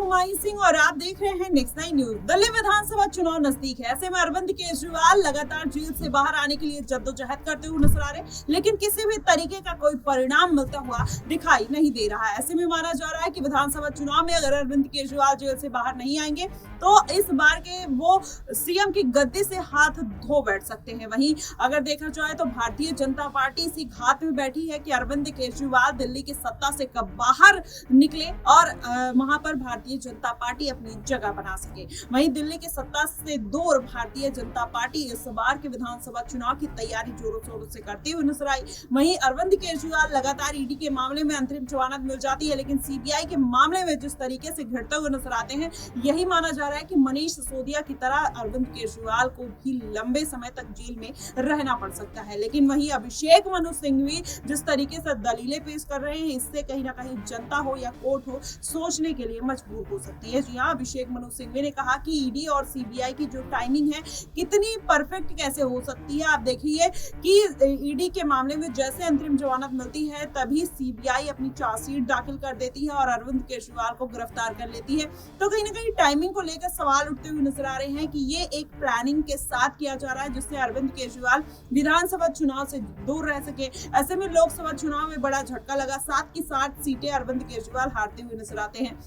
हुमायूं सिंह और आप देख रहे हैं नेक्स्ट 9 न्यूज। दिल्ली विधानसभा चुनाव नजदीक है, ऐसे में अरविंद केजरीवाल लगातार जेल से बाहर आने के लिए जद्दोजहद करते हुए नजर आ रहे हैं, लेकिन किसी भी तरीके का कोई परिणाम मिलता हुआ दिखाई नहीं दे रहा है। ऐसे में माना जा रहा है कि विधानसभा चुनाव में अगर अरविंद केजरीवाल जेल से बाहर नहीं आएंगे तो इस बार के वो सीएम की गद्दी से हाथ धो बैठ सकते हैं। वहीं अगर देखा जाए तो भारतीय जनता पार्टी इसी घात में बैठी है कि अरविंद केजरीवाल दिल्ली की सत्ता से कब बाहर निकले और वहां पर भारतीय जनता पार्टी अपनी जगह बना सके। वहीं दिल्ली की सत्ता से दूर भारतीय जनता पार्टी इस बार के विधानसभा चुनाव की तैयारी जोरों शोरों से करती हुई नजर आई। वहीं अरविंद केजरीवाल लगातार ईडी के मामले में अंतरिम जमानत मिल जाती है, लेकिन सीबीआई के मामले में जिस तरीके से घिरते हुए नजर आते हैं, यही माना जा रहा है कि मनीष सिसोदिया की तरह अरविंद केजरीवाल को भी लंबे समय तक जेल में रहना पड़ सकता है। लेकिन वहीं अभिषेक मनु सिंघवी जिस तरीके से दलीलें पेश कर रहे हैं, इससे कहीं ना कहीं जनता हो या कोर्ट हो सोचने के लिए मजबूर हो सकती है। जी हाँ, अभिषेक मनु सिंघवी ने कहा कि ईडी और सीबीआई की जो टाइमिंग है कितनी परफेक्ट कैसे हो सकती है। आप देखिए कि ईडी के मामले में जैसे अंतरिम जमानत मिलती है तभी सीबीआई अपनी चार्जशीट दाखिल कर देती है और अरविंद केजरीवाल को गिरफ्तार कर लेती है। तो कहीं ना कहीं टाइमिंग को लेकर सवाल उठते हुए नजर आ रहे हैं कि ये एक प्लानिंग के साथ किया जा रहा है जिससे अरविंद केजरीवाल विधानसभा चुनाव से दूर रह सके। ऐसे में लोकसभा चुनाव में बड़ा झटका लगा, 7 की 7 सीटें अरविंद केजरीवाल हारते हुए नजर आते हैं।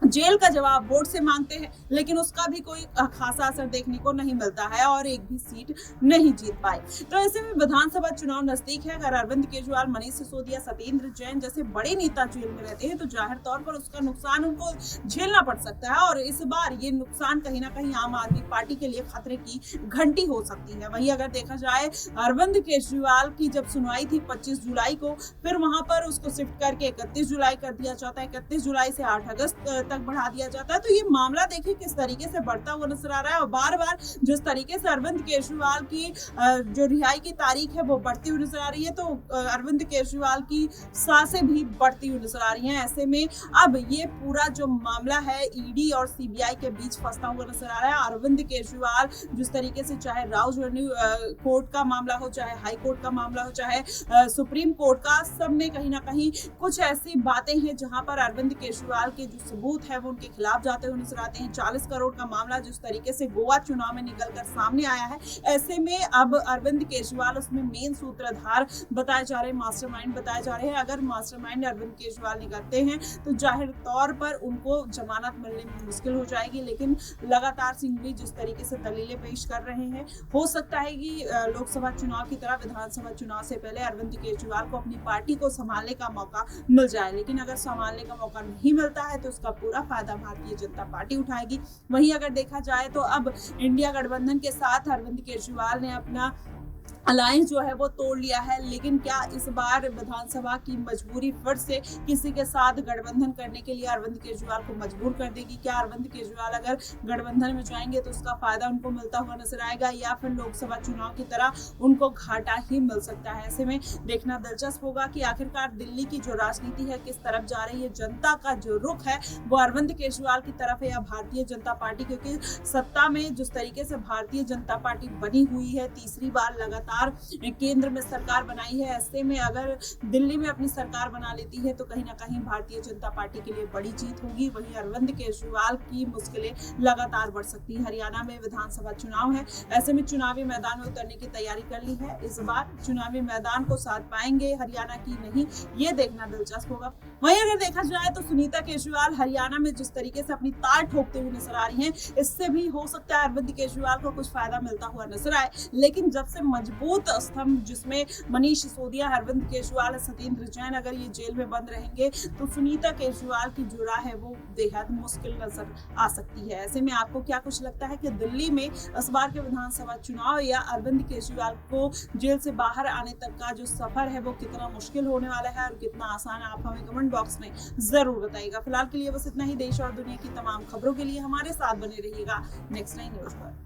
जेल का जवाब वोट से मांगते हैं, लेकिन उसका भी कोई खासा असर देखने को नहीं मिलता है और एक भी सीट नहीं जीत पाए। तो ऐसे में विधानसभा चुनाव नजदीक है। अगर अरविंद केजरीवाल, मनीष सिसोदिया, सत्येंद्र जैन जैसे बड़े नेता जेल में रहते हैं तो जाहिर तौर पर उसका नुकसान उनको झेलना पड़ सकता है और इस बार ये नुकसान कहीं ना कहीं आम आदमी पार्टी के लिए खतरे की घंटी हो सकती है। वहीं अगर देखा जाए अरविंद केजरीवाल की जब सुनवाई थी 25 जुलाई को, फिर वहां पर उसको शिफ्ट करके 31 जुलाई कर दिया जाता है, 31 जुलाई से 8 अगस्त तक बढ़ा दिया जाता है। तो ये मामला देखिए किस तरीके से बढ़ता हुआ नजर आ रहा है और बार बार जिस तरीके से अरविंद केजरीवाल की जो रिहाई की तारीख है वो बढ़ती हुई नजर आ रही है, तो अरविंद केजरीवाल की सांसें भी बढ़ती हुई नजर आ रही हैं। ऐसे में अब ये पूरा जो मामला है ईडी और सीबीआई के बीच फंसता हुआ नजर आ रहा है। अरविंद केजरीवाल जिस तरीके से चाहे राउज कोर्ट का मामला हो, चाहे हाई कोर्ट का मामला हो, चाहे सुप्रीम कोर्ट का, सब में कहीं ना कहीं कुछ ऐसी बातें हैं जहां पर अरविंद केजरीवाल के जो सबूत है वो उनके खिलाफ जाते हुए नजर आते हैं। 40 करोड़ का मामला जिस तरीके से गोवा चुनाव में निकलकर सामने आया है, ऐसे में अब अरविंद केजरीवाल उसमें मेन सूत्रधार बताए जा रहे हैं, मास्टरमाइंड बताए जा रहे हैं। अगर मास्टरमाइंड अरविंद केजरीवाल निकलते हैं तो जाहिर तौर पर उनको जमानत मिलने में मुश्किल हो जाएगी। लेकिन लगातार सिंघवी जिस तरीके से दलीलें पेश कर रहे हैं, हो सकता है कि लोकसभा चुनाव की तरह विधानसभा चुनाव से पहले अरविंद केजरीवाल को अपनी पार्टी को संभालने का मौका मिल जाए। लेकिन अगर संभालने का मौका नहीं मिलता है तो उसका पूरा फायदा भारतीय जनता पार्टी उठाएगी। वहीं अगर देखा जाए तो अब इंडिया गठबंधन के साथ अरविंद केजरीवाल ने अपना अलायंस जो है वो तोड़ लिया है, लेकिन क्या इस बार विधानसभा की मजबूरी फिर से किसी के साथ गठबंधन करने के लिए अरविंद केजरीवाल को मजबूर कर देगी? क्या अरविंद केजरीवाल अगर गठबंधन में जाएंगे तो उसका फायदा उनको मिलता हुआ नजर आएगा या फिर लोकसभा चुनाव की तरह उनको घाटा ही मिल सकता है? ऐसे में देखना दिलचस्प होगा कि आखिरकार दिल्ली की जो राजनीति है किस तरफ जा रही है, जनता का जो रुख है वो अरविंद केजरीवाल की तरफ है या भारतीय जनता पार्टी, क्योंकि सत्ता में जिस तरीके से भारतीय जनता पार्टी बनी हुई है, तीसरी बार लगातार केंद्र में सरकार बनाई है। ऐसे में अगर दिल्ली में अपनी सरकार बना लेती है तो कहीं ना कहीं भारतीय जनता पार्टी के लिए बड़ी जीत होगी। वहीं अरविंद केजरीवाल की मुश्किलें लगातार बढ़ सकती है। हरियाणा में विधानसभा चुनाव है, ऐसे में चुनावी मैदान में उतरने की तैयारी कर ली है। इस बार चुनावी मैदान को साथ पाएंगे हरियाणा की नहीं, ये देखना दिलचस्प होगा। वहीं अगर देखा जाए तो सुनीता केजरीवाल हरियाणा में जिस तरीके से अपनी तार ठोकते हुए नजर आ रही हैं, इससे भी हो सकता है अरविंद केजरीवाल को कुछ फायदा मिलता हुआ नजर आए। लेकिन जब से मजबूत स्तंभ जिसमें मनीष सिसोदिया, अरविंद केजरीवाल, सत्येंद्र जैन अगर ये जेल में बंद रहेंगे तो सुनीता केजरीवाल की जो राह है वो बेहद मुश्किल नजर आ सकती है। ऐसे में आपको क्या कुछ लगता है कि दिल्ली में इस बार के विधानसभा चुनाव या अरविंद केजरीवाल को जेल से बाहर आने तक का जो सफर है वो कितना मुश्किल होने वाला है और कितना आसान है? आप हमें कमेंट बॉक्स में जरूर बताइएगा। फिलहाल के लिए बस इतना ही। देश और दुनिया की तमाम खबरों के लिए हमारे साथ बने रहिएगा नेक्स्ट 9 न्यूज पर।